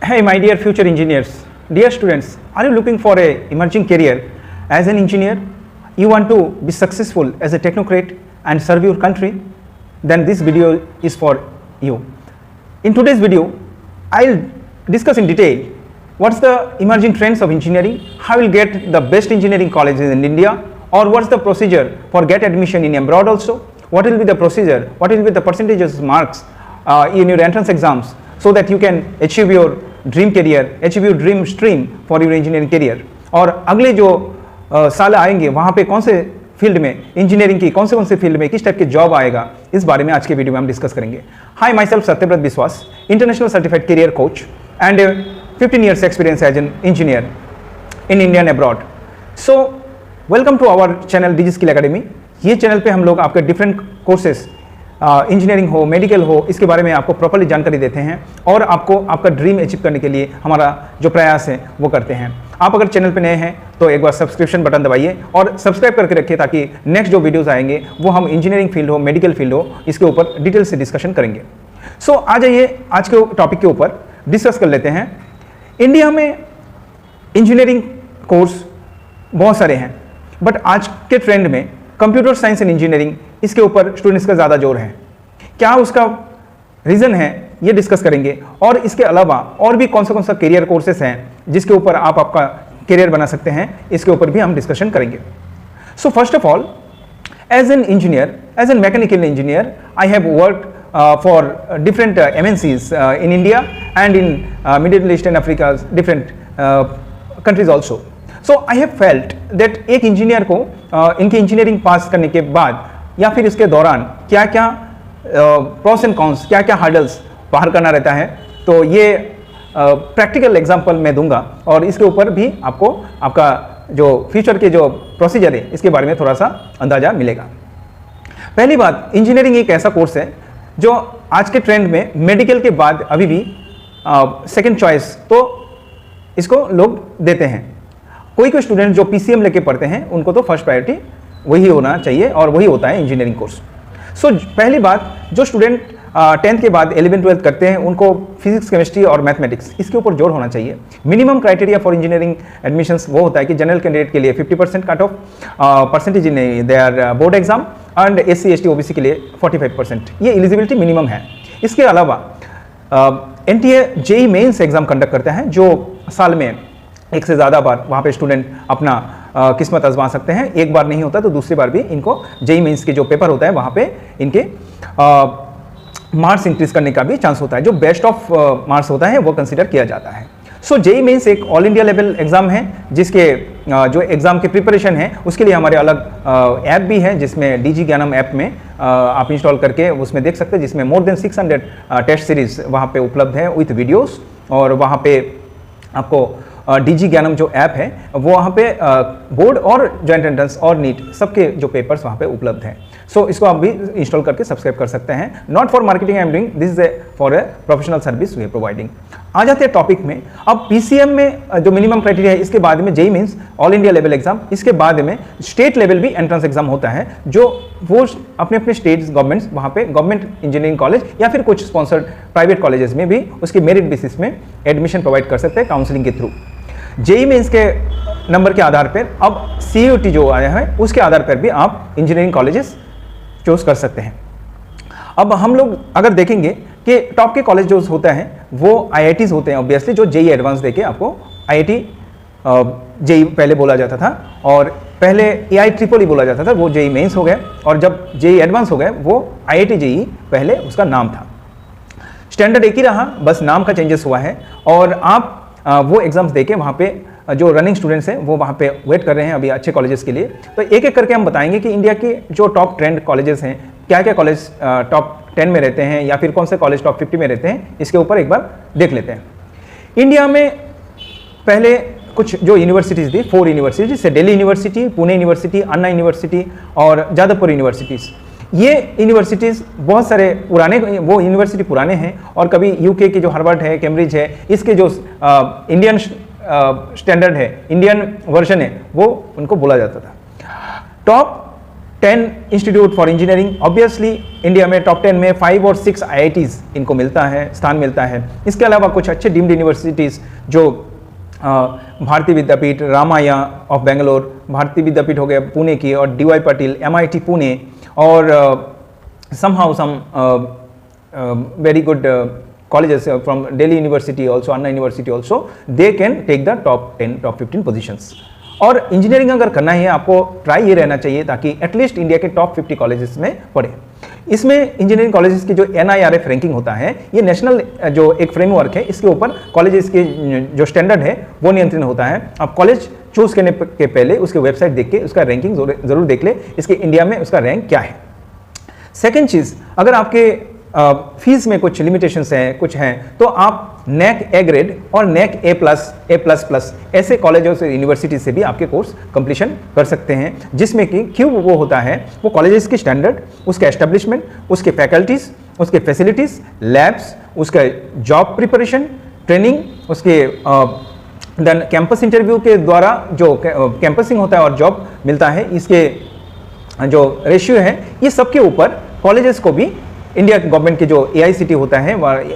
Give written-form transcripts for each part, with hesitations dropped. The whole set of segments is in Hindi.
Hey, my dear future engineers, dear students, are you looking for a emerging career as an engineer? You want to be successful as a technocrat and serve your country? Then this video is for you. In today's video, I'll discuss in detail what's the emerging trends of engineering, how you'll get the best engineering colleges in India, or what's the procedure for get admission in abroad also, what will be the procedure, what will be the percentages marks in your entrance exams, so that you can achieve your dream career, achieve your dream stream for your engineering career. और अगले जो साल आएंगे वहाँ पे कौन से फील्ड में इंजीनियरिंग की कौन से फील्ड में किस टाइप की जॉब आएगा, इस बारे में आज के वीडियो में हम डिस्कस करेंगे। हाय, my self Satyavrat Vishwas, international certified career coach and 15 years experience as an engineer in India and abroad. So welcome to our channel Digi Skill Academy. ये चैनल पे हम लोग आपके डिफरेंट कोर्सेज इंजीनियरिंग हो, मेडिकल हो, इसके बारे में आपको प्रॉपर्ली जानकारी देते हैं और आपको आपका ड्रीम अचीव करने के लिए हमारा जो प्रयास है वो करते हैं। आप अगर चैनल पे नए हैं तो एक बार सब्सक्रिप्शन बटन दबाइए और सब्सक्राइब करके रखिए ताकि नेक्स्ट जो वीडियोस आएंगे वो हम इंजीनियरिंग फील्ड हो, मेडिकल फील्ड हो, इसके ऊपर डिटेल से डिस्कशन करेंगे। सो आ जाइए आज के टॉपिक के ऊपर डिस्कस कर लेते हैं। इंडिया में इंजीनियरिंग कोर्स बहुत सारे हैं, बट आज के ट्रेंड में कंप्यूटर साइंस एंड इंजीनियरिंग इसके ऊपर स्टूडेंट्स का ज़्यादा जोर है। क्या उसका रीज़न है ये डिस्कस करेंगे, और इसके अलावा और भी कौन सा करियर कोर्सेस हैं जिसके ऊपर आप आपका करियर बना सकते हैं, इसके ऊपर भी हम डिस्कशन करेंगे। So first of all, as an engineer, as an mechanical engineer, I have worked for different MNCs in India and in Middle East and Africa's different countries also. So I have felt that एक इंजीनियर को इनकी इंजीनियरिंग पास करने के बाद या फिर इसके दौरान क्या क्या प्रोस एंड कॉन्स, क्या क्या हार्डल्स पार करना रहता है, तो ये प्रैक्टिकल एग्जांपल मैं दूंगा और इसके ऊपर भी आपको आपका जो फ्यूचर के जो प्रोसीजर है इसके बारे में थोड़ा सा अंदाजा मिलेगा। पहली बात, इंजीनियरिंग एक ऐसा कोर्स है जो आज के ट्रेंड में मेडिकल के बाद अभी भी सेकेंड चॉइस तो इसको लोग देते हैं। कोई स्टूडेंट जो PCM लेके पढ़ते हैं उनको तो फर्स्ट प्रायोरिटी वही होना चाहिए और वही होता है इंजीनियरिंग कोर्स। सो पहली बात, जो स्टूडेंट 10th के बाद 11th 12th करते हैं उनको फिजिक्स, केमिस्ट्री और मैथमेटिक्स इसके ऊपर जोर होना चाहिए। Minimum criteria for engineering admissions वो होता है कि जनरल कैंडिडेट के लिए 50% cut off percentage in their board exam and SC ST OBC के लिए 45%, ये एलिजिबिलिटी मिनिमम है। इसके अलावा NTA JEE mains exam conduct करता है जो साल में एक से ज़्यादा बार वहाँ पे स्टूडेंट अपना किस्मत आजमा सकते हैं। एक बार नहीं होता तो दूसरी बार भी इनको JEE मेंस के जो पेपर होता है वहाँ पे इनके मार्क्स इंक्रीज करने का भी चांस होता है। जो बेस्ट ऑफ मार्क्स होता है वो कंसिडर किया जाता है। सो JEE मेंस एक ऑल इंडिया लेवल एग्जाम है जिसके जो एग्ज़ाम की प्रिपरेशन है उसके लिए हमारे अलग ऐप भी है जिसमें DG ज्ञानम ऐप में आप इंस्टॉल करके उसमें देख सकते हैं, जिसमें मोर देन 600 टेस्ट सीरीज वहाँ पे उपलब्ध है विथ वीडियोस। और वहाँ पे आपको DG ज्ञानम जो ऐप है वो वहाँ पे बोर्ड और जॉइंट एंट्रेंस और नीट सबके जो पेपर्स वहाँ पे उपलब्ध हैं। सो इसको आप भी इंस्टॉल करके सब्सक्राइब कर सकते हैं। Not for marketing I am doing, this is for a professional service we are providing. आ जाते हैं टॉपिक में। अब PCM में जो मिनिमम क्राइटेरिया है, इसके बाद में JEE means all India level exam, इसके बाद में स्टेट लेवल भी एंट्रेंस एग्जाम होता है जो वो अपने अपने स्टेट्स गवर्नमेंट्स वहाँ पे गवर्नमेंट इंजीनियरिंग कॉलेज या फिर कुछ स्पॉन्सर्ड प्राइवेट कॉलेजेस में भी उसकी मेरिट बेसिस में एडमिशन प्रोवाइड कर सकते हैं काउंसलिंग के थ्रू। JEE मेंस के नंबर के आधार पर अब CUET जो आया है उसके आधार पर भी आप इंजीनियरिंग कॉलेजेस चूज कर सकते हैं। अब हम लोग अगर देखेंगे कि टॉप के कॉलेज जो होते हैं वो IITs होते हैं ऑब्वियसली, जो JEE एडवांस देके आपको IIT JEE पहले बोला जाता था और पहले AIEEE बोला जाता था, वो JEE मेंस हो गए और जब JEE एडवांस हो गए वो IIT JEE पहले उसका नाम था। स्टैंडर्ड एक ही रहा, बस नाम का चेंजेस हुआ है और आप वो एग्जाम्स देके वहाँ पे जो रनिंग स्टूडेंट्स हैं वो वहाँ पे वेट कर रहे हैं अभी अच्छे कॉलेजेस के लिए। तो एक एक करके हम बताएंगे कि इंडिया के जो टॉप ट्रेंड कॉलेजेस हैं, क्या क्या कॉलेज टॉप 10 में रहते हैं या फिर कौन से कॉलेज टॉप 50 में रहते हैं, इसके ऊपर एक बार देख लेते हैं। इंडिया में पहले कुछ जो यूनिवर्सिटीज़ थी, 4 यूनिवर्सिटीज, जैसे दिल्ली यूनिवर्सिटी, पुणे यूनिवर्सिटी, अन्ना यूनिवर्सिटी और जादवपुर यूनिवर्सिटीज़। ये यूनिवर्सिटीज़ बहुत सारे पुराने, वो यूनिवर्सिटी पुराने हैं और कभी UK की जो हार्वर्ड है, कैम्ब्रिज है, इसके जो इंडियन स्टैंडर्ड है, इंडियन वर्जन है, वो उनको बोला जाता था। Top 10 institute for engineering. Obviously India में टॉप 10 में 5 और 6 IITs इनको मिलता है, स्थान मिलता है। इसके अलावा कुछ अच्छे डीम्ड यूनिवर्सिटीज़ जो भारतीय विद्यापीठ, रामाया ऑफ बेंगलोर, भारतीय विद्यापीठ हो गया पुणे की, और DY पाटिल, MIT पुणे, और somehow some very good colleges from Delhi University also, Anna University also, they can take the top 10, top 15 positions। और इंजीनियरिंग अगर करना है आपको, ट्राई ये रहना चाहिए ताकि एटलीस्ट इंडिया के टॉप 50 कॉलेजेस में पढ़े। इसमें इंजीनियरिंग कॉलेजेस की जो NIRF रैंकिंग होता है, ये नेशनल जो एक फ्रेमवर्क है, इसके ऊपर कॉलेजेस के जो स्टैंडर्ड है वो नियंत्रण होता है। आप कॉलेज चूज करने के पहले उसके वेबसाइट देख के उसका रैंकिंग जरूर देख ले, इसके इंडिया में उसका रैंक क्या है। सेकेंड चीज़, अगर आपके फीस में कुछ लिमिटेशंस हैं, कुछ हैं, तो आप NAC A ग्रेड और NAC A++ ऐसे कॉलेजों से, यूनिवर्सिटी से भी आपके कोर्स कंप्लीशन कर सकते हैं, जिसमें कि क्यों वो होता है, वो कॉलेजेस की स्टैंडर्ड, उसके एस्टेब्लिशमेंट, उसके फैकल्टीज, उसके फैसिलिटीज, लैब्स, उसका जॉब प्रिपरेशन, ट्रेनिंग, उसके देन कैंपस इंटरव्यू के द्वारा जो कैंपसिंग होता है और जॉब मिलता है, इसके जो रेशियो है, ये सब के ऊपर कॉलेजेस को भी इंडिया गवर्नमेंट के जो AICT होता है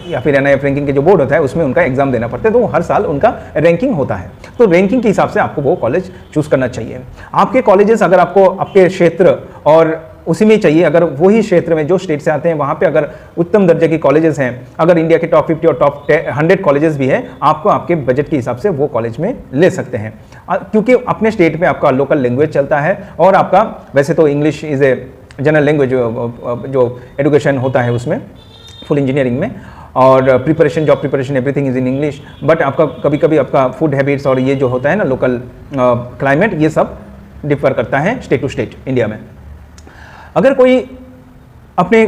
या फिर NIRF रैंकिंग के जो बोर्ड होता है, उसमें उनका एग्जाम देना पड़ता है, तो हर साल उनका रैंकिंग होता है। तो रैंकिंग के हिसाब से आपको वो कॉलेज चूज करना चाहिए। आपके कॉलेजेस अगर आपको आपके क्षेत्र और उसी में चाहिए, अगर वही क्षेत्र में जो स्टेट से आते हैं वहाँ पे अगर उत्तम दर्जे की कॉलेजेस हैं, अगर इंडिया के टॉप 50 और टॉप 100 कॉलेजेस भी हैं, आपको आपके बजट के हिसाब से वो कॉलेज में ले सकते हैं, क्योंकि अपने स्टेट में आपका लोकल लैंग्वेज चलता है, और आपका वैसे तो English is a general language जो एजुकेशन होता है उसमें, फुल इंजीनियरिंग में, और preparation, job preparation, everything is in English. But आपका कभी कभी आपका फूड हैबिट्स और ये जो होता है ना, लोकल क्लाइमेट, ये सब डिफर करता है स्टेट टू स्टेट इंडिया में। अगर कोई अपने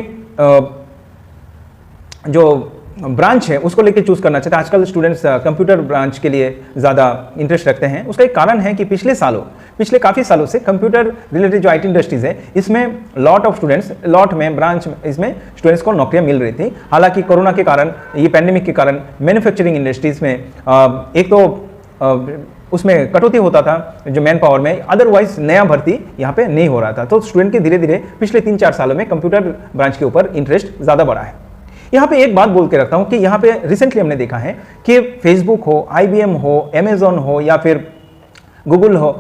जो ब्रांच है उसको लेके चूज करना चाहता है, आजकल स्टूडेंट्स कंप्यूटर ब्रांच के लिए ज़्यादा इंटरेस्ट रखते हैं। उसका एक कारण है कि पिछले काफ़ी सालों से कंप्यूटर रिलेटेड जो IT इंडस्ट्रीज़ है, इसमें लॉट ऑफ स्टूडेंट्स, लॉट में ब्रांच इसमें स्टूडेंट्स को नौकरियां मिल रही थी। हालांकि कोरोना के कारण, ये पैंडेमिक के कारण मैन्युफैक्चरिंग इंडस्ट्रीज़ में एक तो उसमें कटौती होता था जो मैन पावर में, अदरवाइज नया भर्ती यहाँ पे नहीं हो रहा था। तो स्टूडेंट के धीरे धीरे पिछले 3-4 सालों में कंप्यूटर ब्रांच के ऊपर इंटरेस्ट ज़्यादा बढ़ा है। यहाँ पे एक बात बोल के रखता हूँ कि यहाँ पे रिसेंटली हमने देखा है कि फेसबुक हो, IBM हो, अमेजॉन हो या फिर गूगल हो,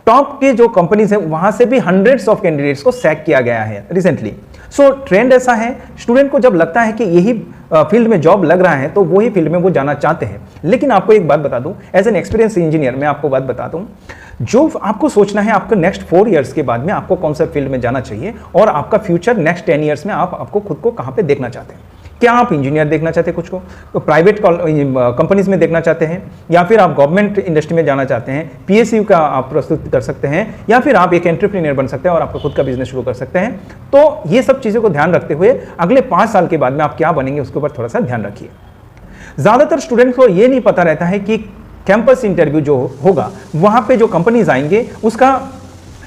टॉप के जो कंपनीज है वहाँ से भी हंड्रेड्स ऑफ कैंडिडेट्स को सैक किया गया है रिसेंटली। सो ट्रेंड ऐसा है, स्टूडेंट को जब लगता है कि यही फील्ड में जॉब लग रहा है तो वही फील्ड में वो जाना चाहते हैं। लेकिन आपको एक बात बता दूं, एज एन एक्सपीरियंस इंजीनियर मैं आपको बात बता दूं, जो आपको सोचना है आपको नेक्स्ट 4 इयर्स के बाद में आपको कौन सा फील्ड में जाना चाहिए, और आपका फ्यूचर नेक्स्ट 10 इयर्स में आपको खुद को कहाँ पे देखना चाहते हैं। क्या आप इंजीनियर देखना चाहते हैं कुछ को, तो प्राइवेट कंपनीज में देखना चाहते हैं, या फिर आप गवर्नमेंट इंडस्ट्री में जाना चाहते हैं, PSU का आप प्रस्तुत कर सकते हैं, या फिर आप एक एंटरप्रेन्योर बन सकते हैं और आपका खुद का बिजनेस शुरू कर सकते हैं। तो ये सब चीज़ों को ध्यान रखते हुए अगले 5 साल के बाद में आप क्या बनेंगे उसके ऊपर थोड़ा सा ध्यान रखिए। ज़्यादातर स्टूडेंट्स को ये नहीं पता रहता है कि कैंपस इंटरव्यू जो होगा वहाँ पे जो कंपनीज आएंगे उसका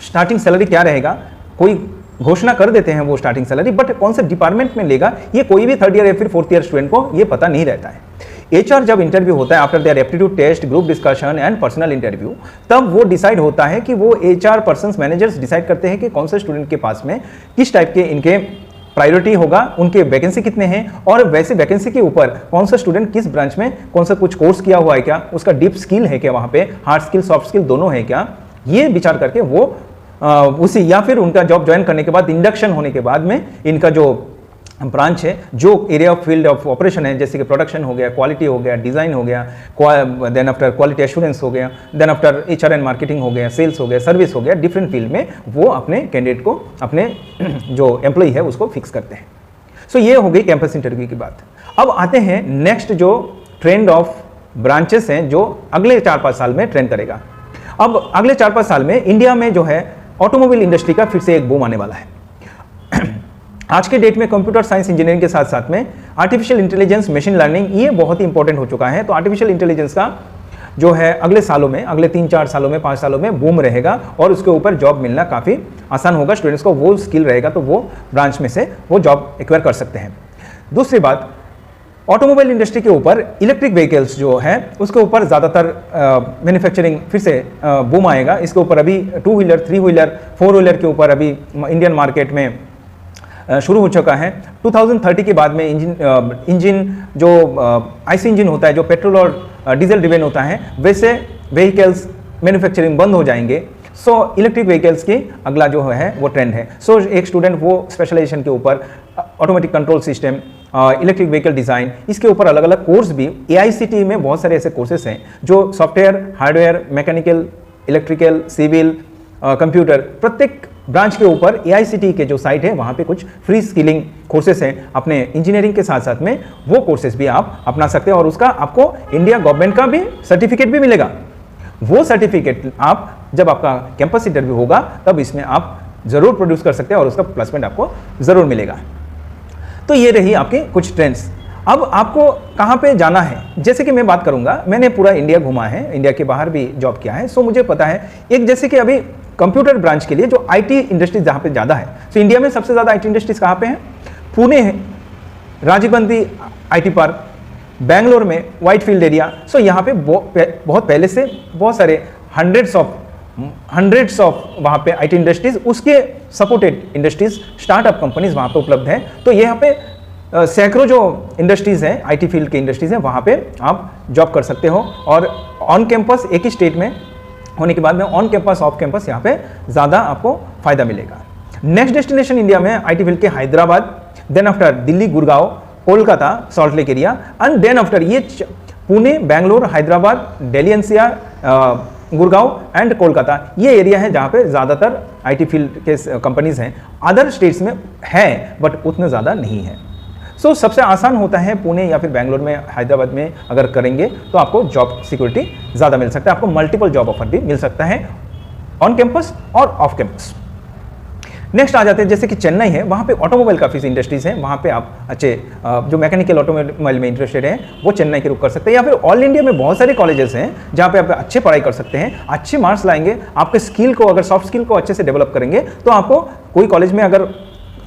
स्टार्टिंग सैलरी क्या रहेगा। कोई घोषणा कर देते हैं वो स्टार्टिंग सैलरी, बट कौन से डिपार्टमेंट में लेगा ये कोई भी 3rd ईयर या फिर 4th ईयर स्टूडेंट को ये पता नहीं रहता है। HR जब इंटरव्यू होता है after their aptitude test, group discussion and personal interview, तब वो डिसाइड होता है कि वो HR पर्सन्स मैनेजर्स डिसाइड करते हैं कि कौन से स्टूडेंट के पास में किस टाइप के इनके प्रायोरिटी होगा, उनके वैकेंसी कितने हैं, और वैसे वैकेंसी के ऊपर कौन सा स्टूडेंट किस ब्रांच में कौन सा कुछ कोर्स किया हुआ है क्या, उसका डीप स्किल है क्या, वहाँ पे हार्ड स्किल सॉफ्ट स्किल दोनों है क्या, ये विचार करके वो उसी या फिर उनका जॉब ज्वाइन करने के बाद इंडक्शन होने के बाद में इनका जो ब्रांच है, जो area of field of operation है, जैसे कि प्रोडक्शन हो गया, क्वालिटी हो गया, डिज़ाइन हो गया, देन आफ्टर क्वालिटी एश्योरेंस हो गया, then after HR and marketing हो गया, सेल्स हो गया, सर्विस हो गया, डिफरेंट फील्ड में वो अपने कैंडिडेट को, अपने जो एम्प्लॉई है उसको फिक्स करते हैं। सो ये हो गई कैंपस इंटरव्यू की बात। अब आते हैं नेक्स्ट जो ट्रेंड ऑफ ब्रांचेस हैं जो अगले 4-5 साल में ट्रेंड करेगा। अब अगले 4-5 साल में इंडिया में जो है ऑटोमोबाइल इंडस्ट्री का फिर से एक बूम आने वाला है। आज के डेट में कंप्यूटर साइंस इंजीनियरिंग के साथ साथ में आर्टिफिशियल इंटेलिजेंस, मशीन लर्निंग, ये बहुत ही इंपॉर्टेंट हो चुका है। तो आर्टिफिशियल इंटेलिजेंस का जो है अगले सालों में, अगले 3-4 सालों में, 5 सालों में बूम रहेगा और उसके ऊपर जॉब मिलना काफ़ी आसान होगा। स्टूडेंट्स को वो स्किल रहेगा तो वो ब्रांच में से वो जॉब एक्वायर कर सकते हैं। दूसरी बात, ऑटोमोबाइल इंडस्ट्री के ऊपर इलेक्ट्रिक व्हीकल्स जो है उसके ऊपर ज़्यादातर मैन्युफैक्चरिंग फिर से बूम आएगा। इसके ऊपर अभी 2 व्हीलर, 3 व्हीलर, 4 व्हीलर के ऊपर अभी इंडियन मार्केट में शुरू हो चुका है। 2030 के बाद में इंजन जो आईसी इंजन होता है, जो पेट्रोल और डीजल ड्रिवेन होता है, वैसे व्हीकल्स मैन्युफैक्चरिंग बंद हो जाएंगे। सो इलेक्ट्रिक व्हीकल्स की अगला जो है वो ट्रेंड है। सो एक स्टूडेंट वो स्पेशलाइजेशन के ऊपर automatic control system, electric vehicle design, इसके ऊपर अलग अलग कोर्स भी AICTE में बहुत सारे ऐसे कोर्सेस हैं जो software, hardware, mechanical, electrical, civil, computer, प्रत्येक ब्रांच के ऊपर AICTE के जो साइट है वहाँ पे कुछ फ्री स्किलिंग कोर्सेस हैं। अपने इंजीनियरिंग के साथ साथ में वो कोर्सेस भी आप अपना सकते हैं और उसका आपको इंडिया गवर्नमेंट का भी सर्टिफिकेट भी मिलेगा। वो सर्टिफिकेट आप जब आपका कैंपस इंटरव्यू होगा तब इसमें आप ज़रूर प्रोड्यूस कर सकते हैं और उसका प्लेसमेंट आपको ज़रूर मिलेगा। तो ये रही आपकी कुछ ट्रेंड्स। अब आपको कहाँ पे जाना है, जैसे कि मैं बात करूँगा, मैंने पूरा इंडिया घुमा है, इंडिया के बाहर भी जॉब किया है, सो मुझे पता है। एक जैसे कि अभी कंप्यूटर ब्रांच के लिए जो IT इंडस्ट्रीज जहाँ पे ज़्यादा है, तो इंडिया में सबसे ज़्यादा IT इंडस्ट्रीज कहाँ पे हैं? पुणे है, राजीव गांधी IT पार्क, बेंगलोर में व्हाइटफील्ड एरिया। सो यहाँ पे बहुत पहले से बहुत सारे हंड्रेड्स ऑफ वहाँ पे IT इंडस्ट्रीज, उसके सपोर्टेड इंडस्ट्रीज, स्टार्टअप कंपनीज वहाँ पे उपलब्ध हैं। तो यहाँ पे सैकड़ों जो इंडस्ट्रीज हैं, IT फील्ड की इंडस्ट्रीज हैं, वहाँ पे आप जॉब कर सकते हो। और ऑन कैंपस एक ही स्टेट में होने के बाद में ऑन कैंपस, ऑफ कैंपस यहाँ पे ज़्यादा आपको फायदा मिलेगा। नेक्स्ट डेस्टिनेशन इंडिया में IT फील्ड के Hyderabad, then after Delhi, Gurgaon, Kolkata, Salt Lake area, and then after ये पुणे, बेंगलोर, हैदराबाद, दिल्ली NCR, गुड़गांव एंड कोलकाता, ये एरिया है जहाँ पे ज़्यादातर IT फील्ड के कंपनीज हैं। अदर स्टेट्स में है बट उतने ज़्यादा नहीं है। सो सबसे आसान होता है पुणे या फिर बेंगलोर में, हैदराबाद में अगर करेंगे तो आपको जॉब सिक्योरिटी ज़्यादा मिल सकता है, आपको मल्टीपल जॉब ऑफर भी मिल सकता है ऑन कैंपस और ऑफ कैंपस। नेक्स्ट आ जाते हैं, जैसे कि चेन्नई है, वहाँ पे ऑटोमोबाइल काफ़ी इंडस्ट्रीज हैं, वहाँ पे आप अच्छे जो मैकेनिकल ऑटोमोबाइल में इंटरेस्टेड हैं वो चेन्नई के रुख कर सकते हैं। या फिर ऑल इंडिया में बहुत सारे कॉलेजेस हैं जहाँ पे आप अच्छे पढ़ाई कर सकते हैं, अच्छे मार्क्स लाएंगे, आपके स्किल को, अगर सॉफ्ट स्किल को अच्छे से डेवलप करेंगे तो आपको कोई कॉलेज में अगर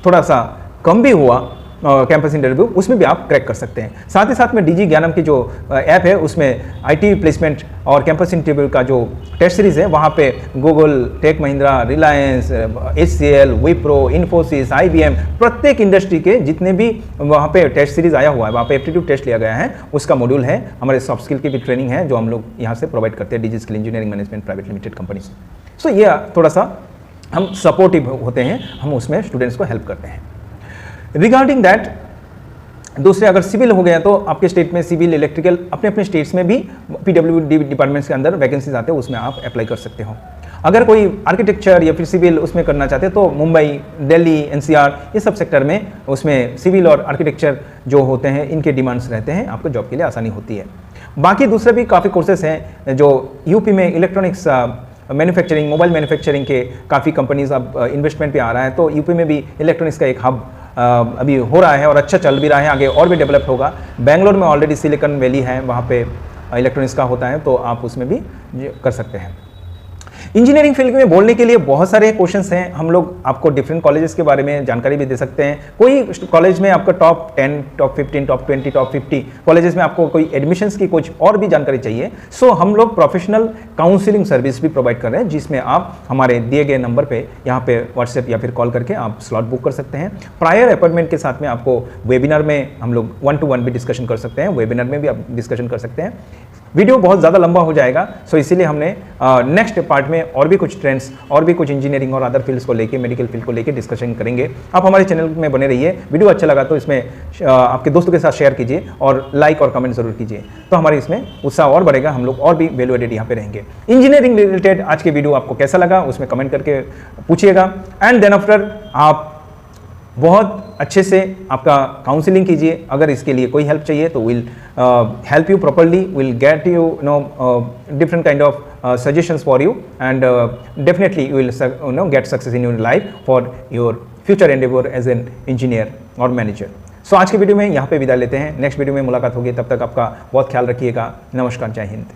थोड़ा सा कम भी हुआ कैंपस इंटरव्यू, उसमें भी आप क्रैक कर सकते हैं। साथ ही साथ में DG ज्ञानम की जो ऐप है उसमें IT प्लेसमेंट और कैंपस इंटरव्यू का जो टेस्ट सीरीज़ है वहाँ पे Google, Tech Mahindra, Reliance, HCL, Wipro, Infosys, IBM, प्रत्येक इंडस्ट्री के जितने भी वहाँ पे टेस्ट सीरीज आया हुआ है, वहाँ पे एप्टीट्यूड टेस्ट लिया गया है, उसका मॉड्यूल है। हमारे सॉफ्ट स्किल की भी ट्रेनिंग है जो हम लोग यहाँ से प्रोवाइड करते हैं DG skill engineering management private limited company से। सो ये थोड़ा सा हम सपोर्टिव होते हैं, हम उसमें स्टूडेंट्स को हेल्प करते हैं। रिगार्डिंग दैट, दूसरे अगर सिविल हो गया तो आपके स्टेट में सिविल, इलेक्ट्रिकल, अपने अपने स्टेट्स में भी PWD डिपार्टमेंट्स के अंदर वैकेंसीज आते हैं, उसमें आप अप्लाई कर सकते हो। अगर कोई आर्किटेक्चर या फिर सिविल उसमें करना चाहते हैं तो मुंबई, दिल्ली, NCR, ये सब सेक्टर में उसमें सिविल और आर्किटेक्चर जो होते हैं इनके डिमांड्स रहते हैं, आपको जॉब के लिए आसानी होती है। बाकी दूसरे भी काफ़ी कोर्सेस हैं जो UP में इलेक्ट्रॉनिक्स मैन्युफैक्चरिंग, मोबाइल मैन्युफैक्चरिंग के काफ़ी कंपनीज अब इन्वेस्टमेंट पे आ रहा है, तो UP में भी इलेक्ट्रॉनिक्स का एक हब अभी हो रहा है और अच्छा चल भी रहा है, आगे और भी डेवलप होगा। बेंगलोर में ऑलरेडी सिलिकॉन वैली है, वहाँ पे इलेक्ट्रॉनिक्स का होता है, तो आप उसमें भी कर सकते हैं। इंजीनियरिंग फील्ड में बोलने के लिए बहुत सारे क्वेश्चंस हैं, हम लोग आपको डिफरेंट कॉलेजेस के बारे में जानकारी भी दे सकते हैं। कोई कॉलेज में आपका top 10, top 15, top 20, top 50 colleges में आपको कोई एडमिशन्स की कुछ और भी जानकारी चाहिए, सो हम लोग प्रोफेशनल काउंसिलिंग सर्विस भी प्रोवाइड कर रहे हैं, जिसमें आप हमारे दिए गए नंबर पे यहाँ पे व्हाट्सएप या फिर कॉल करके आप स्लॉट बुक कर सकते हैं। प्रायर अपॉइंटमेंट के साथ में आपको वेबिनार में हम लोग 1-to-1 भी डिस्कशन कर सकते हैं, वेबिनार में भी आप डिस्कशन कर सकते हैं। वीडियो बहुत ज़्यादा लंबा हो जाएगा, सो इसीलिए हमने नेक्स्ट पार्ट में और भी कुछ ट्रेंड्स और भी कुछ इंजीनियरिंग और अदर फील्ड्स को लेके, मेडिकल फील्ड को लेके डिस्कशन करेंगे। आप हमारे चैनल में बने रहिए। वीडियो अच्छा लगा तो इसमें आपके दोस्तों के साथ शेयर कीजिए और लाइक और कमेंट जरूर कीजिए, तो हमारे इसमें उत्साह और बढ़ेगा, हम लोग और भी वैल्यू एडेड यहाँ पे रहेंगे। इंजीनियरिंग रिलेटेड आज के वीडियो आपको कैसा लगा उसमें कमेंट करके पूछिएगा, एंड देन आफ्टर आप बहुत अच्छे से आपका काउंसलिंग कीजिए। अगर इसके लिए कोई हेल्प चाहिए तो will help you properly, will get you different kind of suggestions for you, and definitely you will get success in your life for your future endeavor as an engineer or manager. So आज के वीडियो में यहाँ पे विदा लेते हैं, नेक्स्ट वीडियो में मुलाकात होगी, तब तक आपका बहुत ख्याल रखिएगा। नमस्कार, जय हिंद।